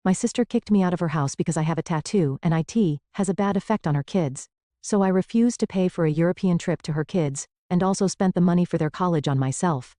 My sister kicked me out of her house because I have a tattoo and it has a bad effect on her kids. So I refused to pay for a European trip to her kids, and also spent the money for their college on myself.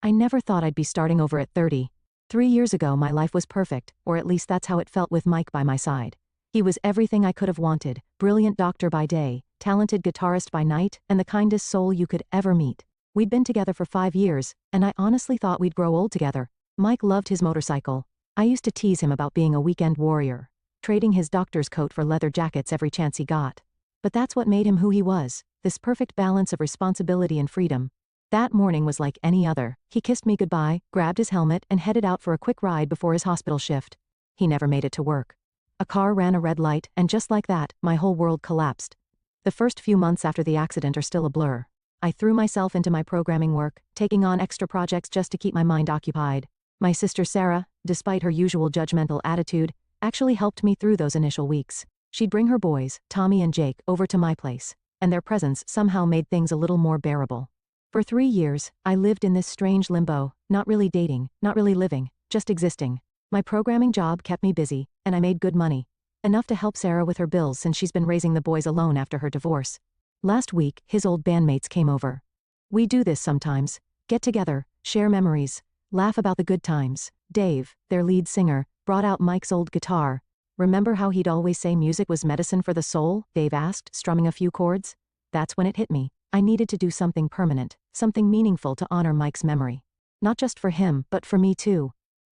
I never thought I'd be starting over at 30. 3 years ago my life was perfect, or at least that's how it felt with Mike by my side. He was everything I could have wanted, brilliant doctor by day, talented guitarist by night, and the kindest soul you could ever meet. We'd been together for 5 years, and I honestly thought we'd grow old together. Mike loved his motorcycle. I used to tease him about being a weekend warrior, trading his doctor's coat for leather jackets every chance he got. But that's what made him who he was, this perfect balance of responsibility and freedom. That morning was like any other. He kissed me goodbye, grabbed his helmet, and headed out for a quick ride before his hospital shift. He never made it to work. A car ran a red light, and just like that, my whole world collapsed. The first few months after the accident are still a blur. I threw myself into my programming work, taking on extra projects just to keep my mind occupied. My sister Sarah, despite her usual judgmental attitude, actually helped me through those initial weeks. She'd bring her boys, Tommy and Jake, over to my place, and their presence somehow made things a little more bearable. For 3 years, I lived in this strange limbo, not really dating, not really living, just existing. My programming job kept me busy, and I made good money. Enough to help Sarah with her bills since she's been raising the boys alone after her divorce. Last week, his old bandmates came over. We do this sometimes. Get together, share memories, laugh about the good times. Dave, their lead singer, brought out Mike's old guitar. Remember how he'd always say music was medicine for the soul? Dave asked, strumming a few chords. That's when it hit me. I needed to do something permanent, something meaningful to honor Mike's memory. Not just for him, but for me too.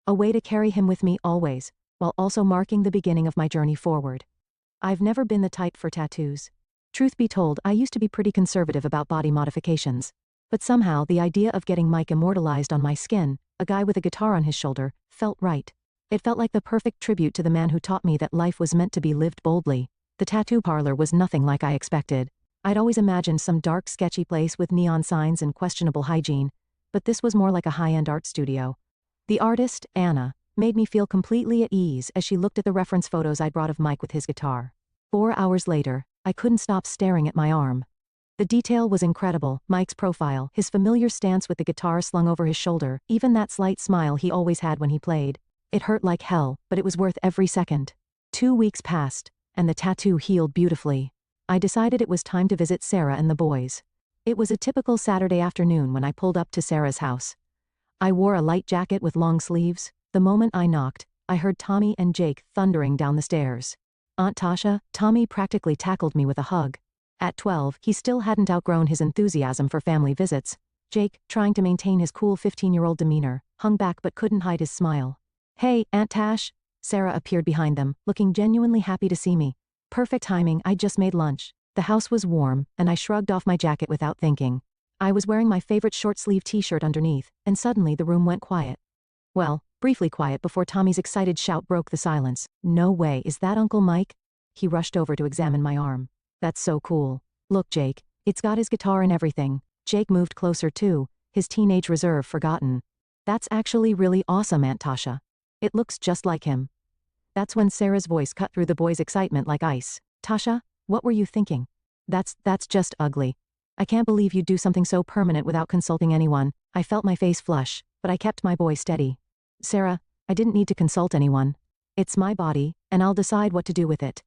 A way to carry him with me always, while also marking the beginning of my journey forward. I've never been the type for tattoos. Truth be told, I used to be pretty conservative about body modifications. But somehow the idea of getting Mike immortalized on my skin, a guy with a guitar on his shoulder, felt right. It felt like the perfect tribute to the man who taught me that life was meant to be lived boldly. The tattoo parlor was nothing like I expected. I'd always imagined some dark, sketchy place with neon signs and questionable hygiene, but this was more like a high-end art studio. The artist, Anna, made me feel completely at ease as she looked at the reference photos I'd brought of Mike with his guitar. 4 hours later, I couldn't stop staring at my arm. The detail was incredible, Mike's profile, his familiar stance with the guitar slung over his shoulder, even that slight smile he always had when he played. It hurt like hell, but it was worth every second. 2 weeks passed, and the tattoo healed beautifully. I decided it was time to visit Sarah and the boys. It was a typical Saturday afternoon when I pulled up to Sarah's house. I wore a light jacket with long sleeves. The moment I knocked, I heard Tommy and Jake thundering down the stairs. Aunt Tasha, Tommy practically tackled me with a hug. At 12, he still hadn't outgrown his enthusiasm for family visits. Jake, trying to maintain his cool 15-year-old demeanor, hung back but couldn't hide his smile. "Hey, Aunt Tash." Sarah appeared behind them, looking genuinely happy to see me. Perfect timing, I'd just made lunch. The house was warm, and I shrugged off my jacket without thinking. I was wearing my favorite short-sleeve t-shirt underneath, and suddenly the room went quiet. Well, briefly quiet before Tommy's excited shout broke the silence. "No way, is that Uncle Mike?" He rushed over to examine my arm. "That's so cool. Look, Jake, it's got his guitar and everything." Jake moved closer too, his teenage reserve forgotten. "That's actually really awesome, Aunt Tasha. It looks just like him." That's when Sarah's voice cut through the boys' excitement like ice. "Tasha, what were you thinking? That's just ugly. I can't believe you'd do something so permanent without consulting anyone." I felt my face flush, but I kept my boy steady. "Sarah, I didn't need to consult anyone. It's my body, and I'll decide what to do with it."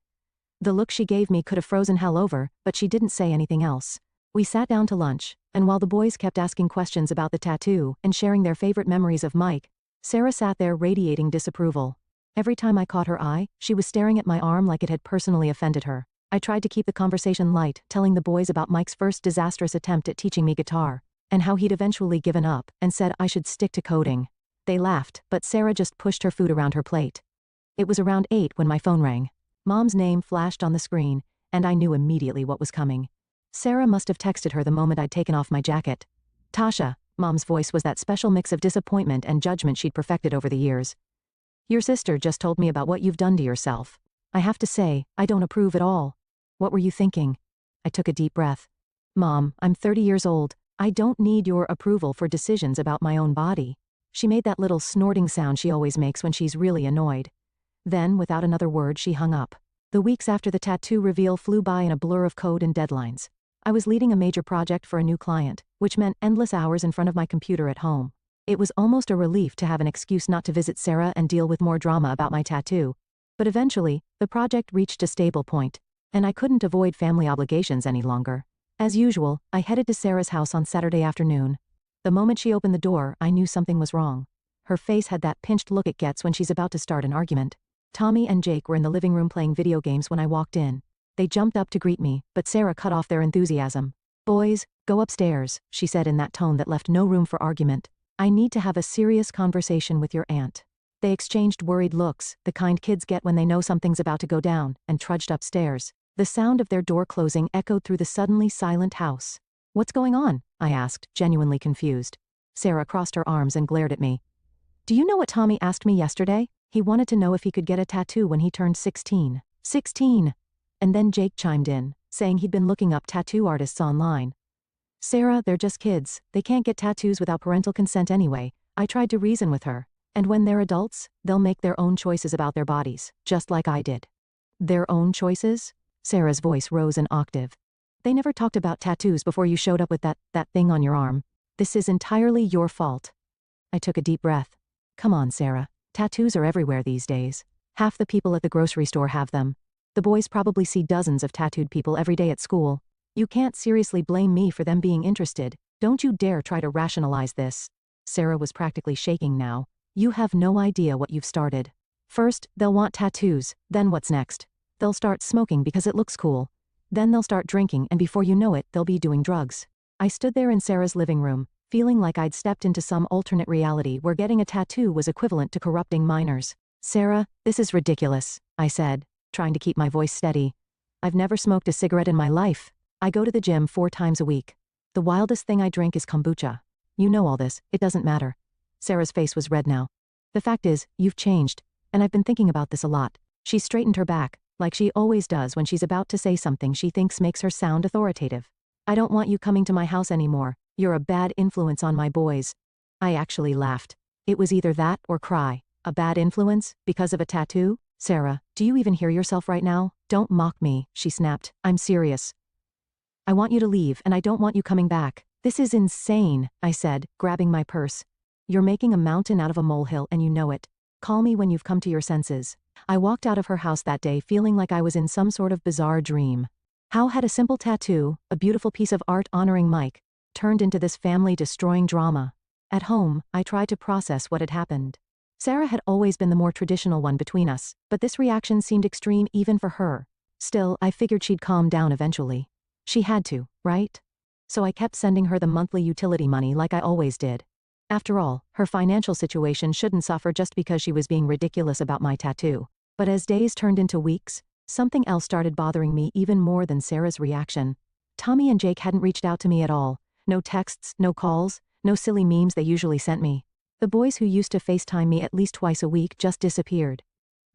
The look she gave me could have frozen hell over, but she didn't say anything else. We sat down to lunch, and while the boys kept asking questions about the tattoo and sharing their favorite memories of Mike, Sarah sat there radiating disapproval. Every time I caught her eye, she was staring at my arm like it had personally offended her. I tried to keep the conversation light, telling the boys about Mike's first disastrous attempt at teaching me guitar, and how he'd eventually given up and said I should stick to coding. They laughed, but Sarah just pushed her food around her plate. It was around 8 when my phone rang. Mom's name flashed on the screen, and I knew immediately what was coming. Sarah must have texted her the moment I'd taken off my jacket. "Tasha," Mom's voice was that special mix of disappointment and judgment she'd perfected over the years. "Your sister just told me about what you've done to yourself. I have to say, I don't approve at all. What were you thinking?" I took a deep breath. "Mom, I'm 30 years old. I don't need your approval for decisions about my own body." She made that little snorting sound she always makes when she's really annoyed. Then, without another word, she hung up. The weeks after the tattoo reveal flew by in a blur of code and deadlines. I was leading a major project for a new client, which meant endless hours in front of my computer at home. It was almost a relief to have an excuse not to visit Sarah and deal with more drama about my tattoo. But eventually, the project reached a stable point, and I couldn't avoid family obligations any longer. As usual, I headed to Sarah's house on Saturday afternoon. The moment she opened the door, I knew something was wrong. Her face had that pinched look it gets when she's about to start an argument. Tommy and Jake were in the living room playing video games when I walked in. They jumped up to greet me, but Sarah cut off their enthusiasm. "Boys, go upstairs," she said in that tone that left no room for argument. "I need to have a serious conversation with your aunt." They exchanged worried looks, the kind kids get when they know something's about to go down, and trudged upstairs. The sound of their door closing echoed through the suddenly silent house. "What's going on?" I asked, genuinely confused. Sarah crossed her arms and glared at me. "Do you know what Tommy asked me yesterday? He wanted to know if he could get a tattoo when he turned 16. 16! And then Jake chimed in, saying he'd been looking up tattoo artists online. "Sarah, they're just kids. They can't get tattoos without parental consent anyway." I tried to reason with her. "And when they're adults, they'll make their own choices about their bodies, just like I did." "Their own choices?" Sarah's voice rose an octave. "They never talked about tattoos before you showed up with that thing on your arm. This is entirely your fault." I took a deep breath. "Come on, Sarah. Tattoos are everywhere these days. Half the people at the grocery store have them. The boys probably see dozens of tattooed people every day at school. You can't seriously blame me for them being interested. Don't you dare try to rationalize this." Sarah was practically shaking now. "You have no idea what you've started. First, they'll want tattoos, then what's next? They'll start smoking because it looks cool. Then they'll start drinking, and before you know it, they'll be doing drugs." I stood there in Sarah's living room, feeling like I'd stepped into some alternate reality where getting a tattoo was equivalent to corrupting minors. "Sarah, this is ridiculous," I said, trying to keep my voice steady. "I've never smoked a cigarette in my life. I go to the gym 4 times a week. The wildest thing I drink is kombucha. You know all this, it doesn't matter." Sarah's face was red now. "The fact is, you've changed, and I've been thinking about this a lot." She straightened her back, like she always does when she's about to say something she thinks makes her sound authoritative. "I don't want you coming to my house anymore. You're a bad influence on my boys." I actually laughed. It was either that or cry. A bad influence? Because of a tattoo? "Sarah, do you even hear yourself right now? Don't mock me," she snapped. "I'm serious. I want you to leave, and I don't want you coming back." "This is insane," I said, grabbing my purse. "You're making a mountain out of a molehill, and you know it. Call me when you've come to your senses." I walked out of her house that day feeling like I was in some sort of bizarre dream. How had a simple tattoo, a beautiful piece of art honoring Mike, turned into this family-destroying drama? At home, I tried to process what had happened. Sarah had always been the more traditional one between us, but this reaction seemed extreme even for her. Still, I figured she'd calm down eventually. She had to, right? So I kept sending her the monthly utility money like I always did. After all, her financial situation shouldn't suffer just because she was being ridiculous about my tattoo. But as days turned into weeks, something else started bothering me even more than Sarah's reaction. Tommy and Jake hadn't reached out to me at all. No texts, no calls, no silly memes they usually sent me. The boys who used to FaceTime me at least twice a week just disappeared.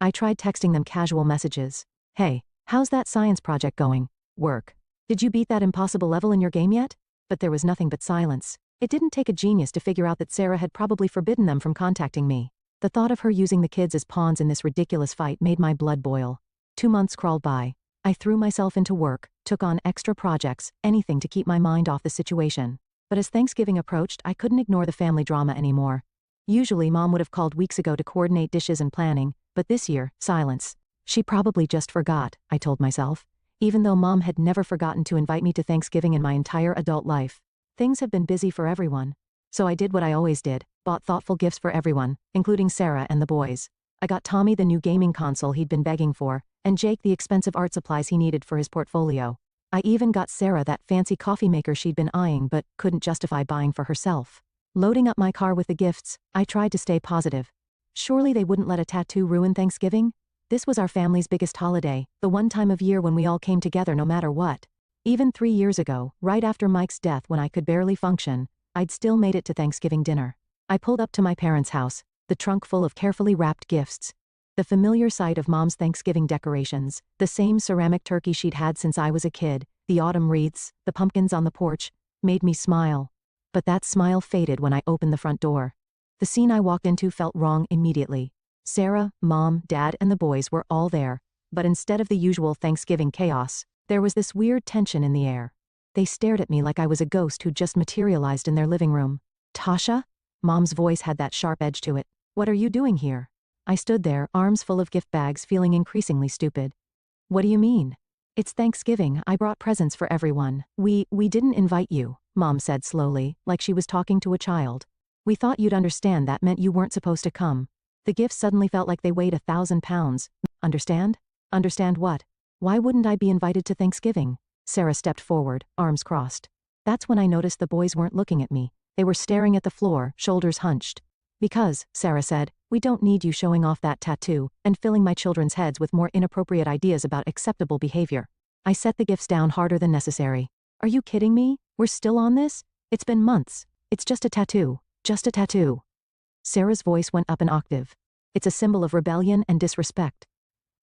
I tried texting them casual messages. "Hey, how's that science project going? Work. Did you beat that impossible level in your game yet?" But there was nothing but silence. It didn't take a genius to figure out that Sarah had probably forbidden them from contacting me. The thought of her using the kids as pawns in this ridiculous fight made my blood boil. 2 months crawled by. I threw myself into work, took on extra projects, anything to keep my mind off the situation. But as Thanksgiving approached, I couldn't ignore the family drama anymore. Usually Mom would have called weeks ago to coordinate dishes and planning, but this year, silence. She probably just forgot, I told myself. Even though Mom had never forgotten to invite me to Thanksgiving in my entire adult life. Things have been busy for everyone. So I did what I always did, bought thoughtful gifts for everyone, including Sarah and the boys. I got Tommy the new gaming console he'd been begging for, and Jake the expensive art supplies he needed for his portfolio. I even got Sarah that fancy coffee maker she'd been eyeing but couldn't justify buying for herself. Loading up my car with the gifts, I tried to stay positive. Surely they wouldn't let a tattoo ruin Thanksgiving? This was our family's biggest holiday, the one time of year when we all came together no matter what. Even 3 years ago, right after Mike's death when I could barely function, I'd still made it to Thanksgiving dinner. I pulled up to my parents' house, the trunk full of carefully wrapped gifts. The familiar sight of Mom's Thanksgiving decorations, the same ceramic turkey she'd had since I was a kid, the autumn wreaths, the pumpkins on the porch, made me smile. But that smile faded when I opened the front door. The scene I walked into felt wrong immediately. Sarah, Mom, Dad, and the boys were all there, but instead of the usual Thanksgiving chaos, there was this weird tension in the air. They stared at me like I was a ghost who just materialized in their living room. "Tasha?" Mom's voice had that sharp edge to it. What are you doing here? I stood there, arms full of gift bags, feeling increasingly stupid. What do you mean? It's Thanksgiving, I brought presents for everyone. We didn't invite you, Mom said slowly, like she was talking to a child. We thought you'd understand that meant you weren't supposed to come. The gifts suddenly felt like they weighed 1,000 pounds. Understand? Understand what? Why wouldn't I be invited to Thanksgiving? Sarah stepped forward, arms crossed. That's when I noticed the boys weren't looking at me. They were staring at the floor, shoulders hunched. Because, Sarah said, we don't need you showing off that tattoo and filling my children's heads with more inappropriate ideas about acceptable behavior. I set the gifts down harder than necessary. Are you kidding me? We're still on this? It's been months. It's just a tattoo. Just a tattoo. Sarah's voice went up an octave. It's a symbol of rebellion and disrespect.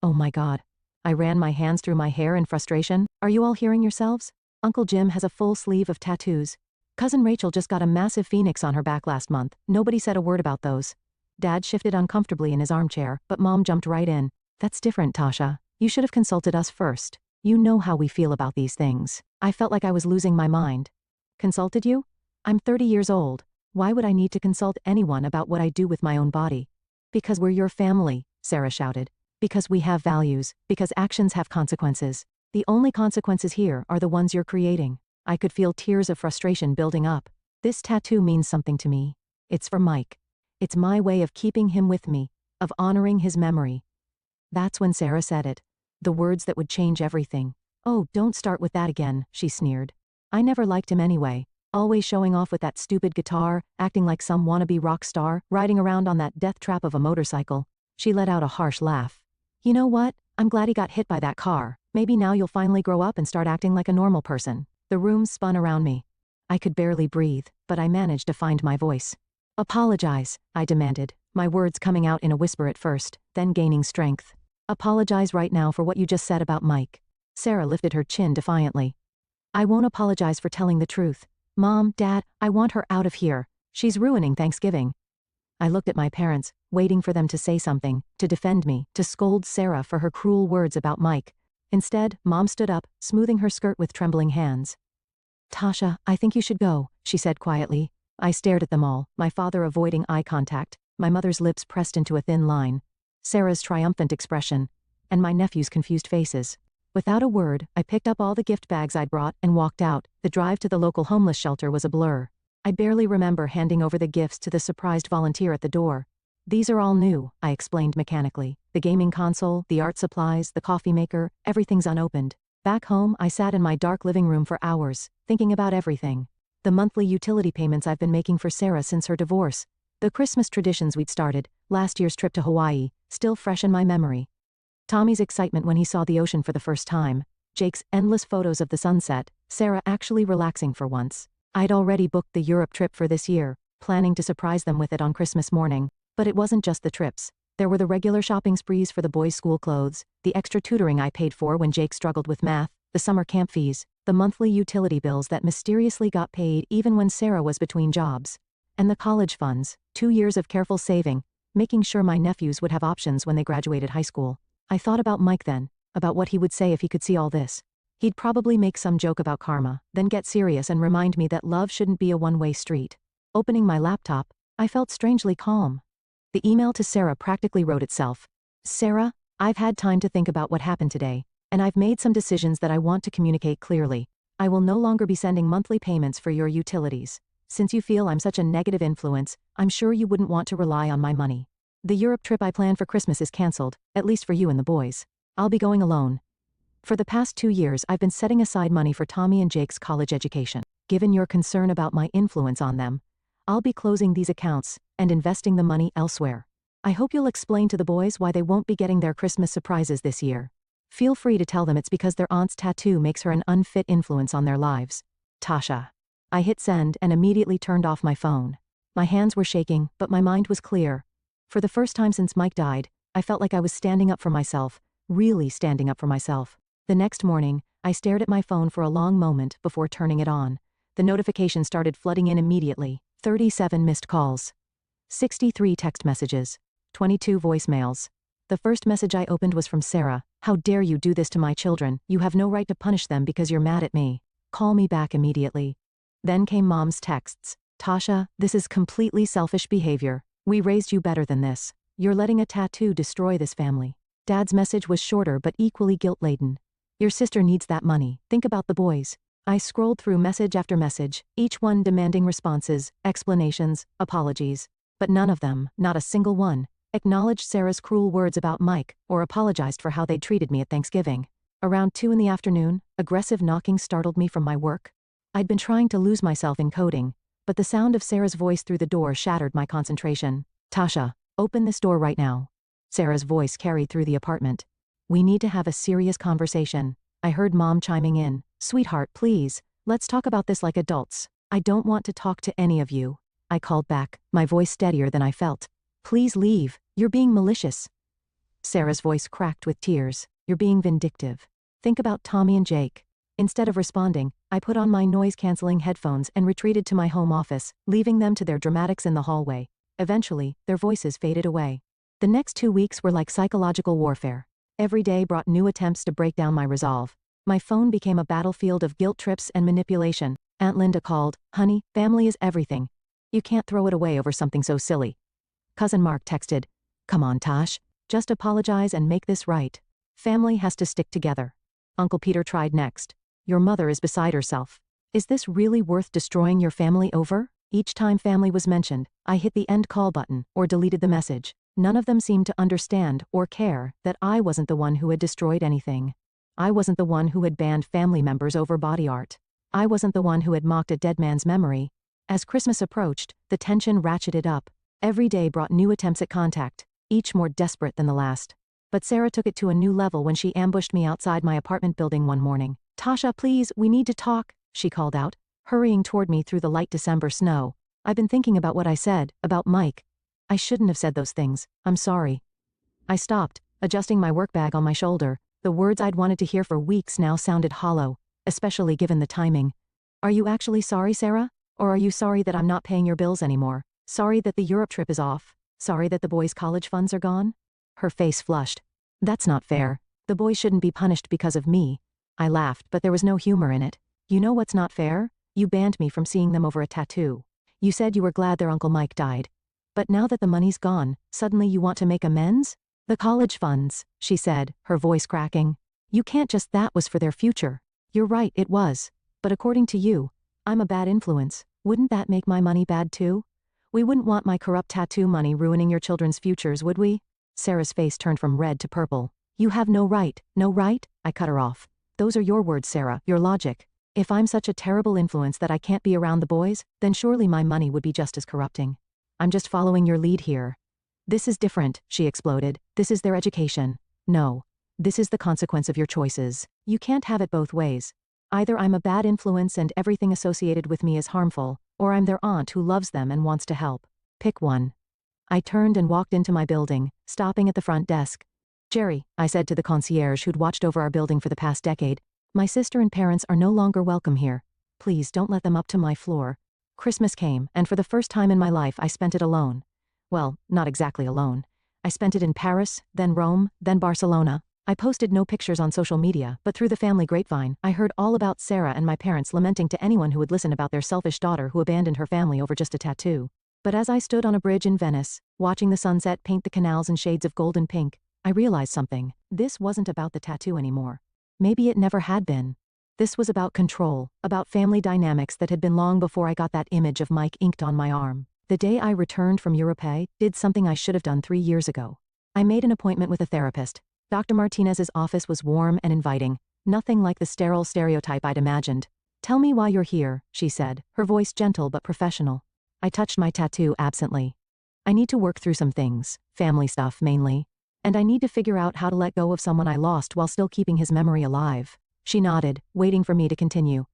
Oh my God. I ran my hands through my hair in frustration. Are you all hearing yourselves? Uncle Jim has a full sleeve of tattoos. Cousin Rachel just got a massive phoenix on her back last month. Nobody said a word about those. Dad shifted uncomfortably in his armchair, but Mom jumped right in. That's different, Tasha. You should have consulted us first. You know how we feel about these things. I felt like I was losing my mind. Consulted you? I'm 30 years old. Why would I need to consult anyone about what I do with my own body? Because we're your family, Sarah shouted. Because we have values, because actions have consequences. The only consequences here are the ones you're creating. I could feel tears of frustration building up. This tattoo means something to me. It's for Mike. It's my way of keeping him with me, of honoring his memory. That's when Sarah said it. The words that would change everything. Oh, don't start with that again, she sneered. I never liked him anyway. Always showing off with that stupid guitar, acting like some wannabe rock star, riding around on that death trap of a motorcycle. She let out a harsh laugh. You know what? I'm glad he got hit by that car. Maybe now you'll finally grow up and start acting like a normal person. The room spun around me. I could barely breathe, but I managed to find my voice. Apologize, I demanded, my words coming out in a whisper at first, then gaining strength. Apologize right now for what you just said about Mike. Sarah lifted her chin defiantly. I won't apologize for telling the truth. Mom, Dad, I want her out of here. She's ruining Thanksgiving. I looked at my parents, waiting for them to say something, to defend me, to scold Sarah for her cruel words about Mike. Instead, Mom stood up, smoothing her skirt with trembling hands. Tasha, I think you should go, she said quietly. I stared at them all, my father avoiding eye contact, my mother's lips pressed into a thin line, Sarah's triumphant expression, and my nephew's confused faces. Without a word, I picked up all the gift bags I'd brought and walked out. The drive to the local homeless shelter was a blur. I barely remember handing over the gifts to the surprised volunteer at the door. These are all new, I explained mechanically. The gaming console, the art supplies, the coffee maker, everything's unopened. Back home, I sat in my dark living room for hours, thinking about everything. The monthly utility payments I've been making for Sarah since her divorce. The Christmas traditions we'd started, last year's trip to Hawaii, still fresh in my memory. Tommy's excitement when he saw the ocean for the first time. Jake's endless photos of the sunset, Sarah actually relaxing for once. I'd already booked the Europe trip for this year, planning to surprise them with it on Christmas morning. But it wasn't just the trips. There were the regular shopping sprees for the boys' school clothes, the extra tutoring I paid for when Jake struggled with math, the summer camp fees, the monthly utility bills that mysteriously got paid even when Sarah was between jobs. And the college funds, 2 years of careful saving, making sure my nephews would have options when they graduated high school. I thought about Mike then, about what he would say if he could see all this. He'd probably make some joke about karma, then get serious and remind me that love shouldn't be a one-way street. Opening my laptop, I felt strangely calm. The email to Sarah practically wrote itself. Sarah, I've had time to think about what happened today, and I've made some decisions that I want to communicate clearly. I will no longer be sending monthly payments for your utilities. Since you feel I'm such a negative influence, I'm sure you wouldn't want to rely on my money. The Europe trip I planned for Christmas is cancelled, at least for you and the boys. I'll be going alone. For the past 2 years I've been setting aside money for Tommy and Jake's college education. Given your concern about my influence on them, I'll be closing these accounts and investing the money elsewhere. I hope you'll explain to the boys why they won't be getting their Christmas surprises this year. Feel free to tell them it's because their aunt's tattoo makes her an unfit influence on their lives. Tasha. I hit send and immediately turned off my phone. My hands were shaking, but my mind was clear. For the first time since Mike died, I felt like I was standing up for myself, really standing up for myself. The next morning, I stared at my phone for a long moment before turning it on. The notifications started flooding in immediately. 37 missed calls. 63 text messages. 22 voicemails. The first message I opened was from Sarah. How dare you do this to my children? You have no right to punish them because you're mad at me. Call me back immediately. Then came Mom's texts. Tasha, this is completely selfish behavior. We raised you better than this. You're letting a tattoo destroy this family. Dad's message was shorter but equally guilt-laden. Your sister needs that money. Think about the boys. I scrolled through message after message, each one demanding responses, explanations, apologies. But none of them, not a single one, acknowledged Sarah's cruel words about Mike or apologized for how they'd treated me at Thanksgiving. Around 2 in the afternoon, aggressive knocking startled me from my work. I'd been trying to lose myself in coding, but the sound of Sarah's voice through the door shattered my concentration. Tasha, open this door right now. Sarah's voice carried through the apartment. We need to have a serious conversation. I heard Mom chiming in. Sweetheart, please, let's talk about this like adults. I don't want to talk to any of you. I called back, my voice steadier than I felt. Please leave, you're being malicious. Sarah's voice cracked with tears. You're being vindictive. Think about Tommy and Jake. Instead of responding, I put on my noise-canceling headphones and retreated to my home office, leaving them to their dramatics in the hallway. Eventually, their voices faded away. The next 2 weeks were like psychological warfare. Every day brought new attempts to break down my resolve. My phone became a battlefield of guilt trips and manipulation. Aunt Linda called, Honey, family is everything. You can't throw it away over something so silly. Cousin Mark texted, Come on, Tosh. Just apologize and make this right. Family has to stick together. Uncle Peter tried next. Your mother is beside herself. Is this really worth destroying your family over? Each time family was mentioned, I hit the end call button or deleted the message. None of them seemed to understand or care that I wasn't the one who had destroyed anything. I wasn't the one who had banned family members over body art. I wasn't the one who had mocked a dead man's memory. As Christmas approached, the tension ratcheted up. Every day brought new attempts at contact, each more desperate than the last. But Sarah took it to a new level when she ambushed me outside my apartment building one morning. Tasha, please, we need to talk, she called out, hurrying toward me through the light December snow. I've been thinking about what I said, about Mike. I shouldn't have said those things. I'm sorry. I stopped, adjusting my work bag on my shoulder. The words I'd wanted to hear for weeks now sounded hollow, especially given the timing. Are you actually sorry, Sarah? Or are you sorry that I'm not paying your bills anymore? Sorry that the Europe trip is off? Sorry that the boys' college funds are gone? Her face flushed. That's not fair. The boys shouldn't be punished because of me. I laughed, but there was no humor in it. You know what's not fair? You banned me from seeing them over a tattoo. You said you were glad their Uncle Mike died. But now that the money's gone, suddenly you want to make amends? The college funds, she said, her voice cracking. You can't just that was for their future. You're right, it was. But according to you, I'm a bad influence. Wouldn't that make my money bad too? We wouldn't want my corrupt tattoo money ruining your children's futures, would we? Sarah's face turned from red to purple. You have no right, no right? I cut her off. Those are your words, Sarah, your logic. If I'm such a terrible influence that I can't be around the boys, then surely my money would be just as corrupting. I'm just following your lead here. This is different, she exploded. This is their education. No. This is the consequence of your choices. You can't have it both ways. Either I'm a bad influence and everything associated with me is harmful, or I'm their aunt who loves them and wants to help. Pick one. I turned and walked into my building, stopping at the front desk. Jerry, I said to the concierge who'd watched over our building for the past decade, my sister and parents are no longer welcome here. Please don't let them up to my floor. Christmas came, and for the first time in my life I spent it alone. Well, not exactly alone. I spent it in Paris, then Rome, then Barcelona. I posted no pictures on social media, but through the family grapevine, I heard all about Sarah and my parents lamenting to anyone who would listen about their selfish daughter who abandoned her family over just a tattoo. But as I stood on a bridge in Venice, watching the sunset paint the canals in shades of gold and pink, I realized something. This wasn't about the tattoo anymore. Maybe it never had been. This was about control, about family dynamics that had been long before I got that image of Mike inked on my arm. The day I returned from Europe, did something I should have done 3 years ago. I made an appointment with a therapist. Dr. Martinez's office was warm and inviting, nothing like the sterile stereotype I'd imagined. Tell me why you're here, she said, her voice gentle but professional. I touched my tattoo absently. I need to work through some things, family stuff mainly. And I need to figure out how to let go of someone I lost while still keeping his memory alive. She nodded, waiting for me to continue.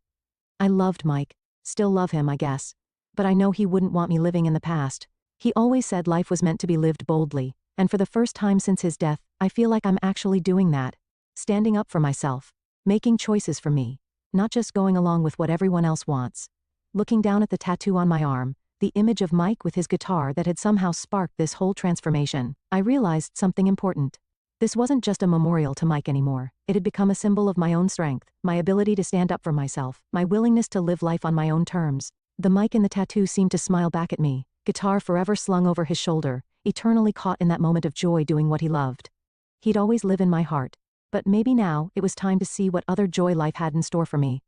I loved Mike. Still love him, I guess. But I know he wouldn't want me living in the past. He always said life was meant to be lived boldly, and for the first time since his death, I feel like I'm actually doing that. Standing up for myself. Making choices for me. Not just going along with what everyone else wants. Looking down at the tattoo on my arm, the image of Mike with his guitar that had somehow sparked this whole transformation, I realized something important. This wasn't just a memorial to Mike anymore. It had become a symbol of my own strength, my ability to stand up for myself, my willingness to live life on my own terms. The mic in the tattoo seemed to smile back at me, guitar forever slung over his shoulder, eternally caught in that moment of joy doing what he loved. He'd always live in my heart. But maybe now, it was time to see what other joy life had in store for me.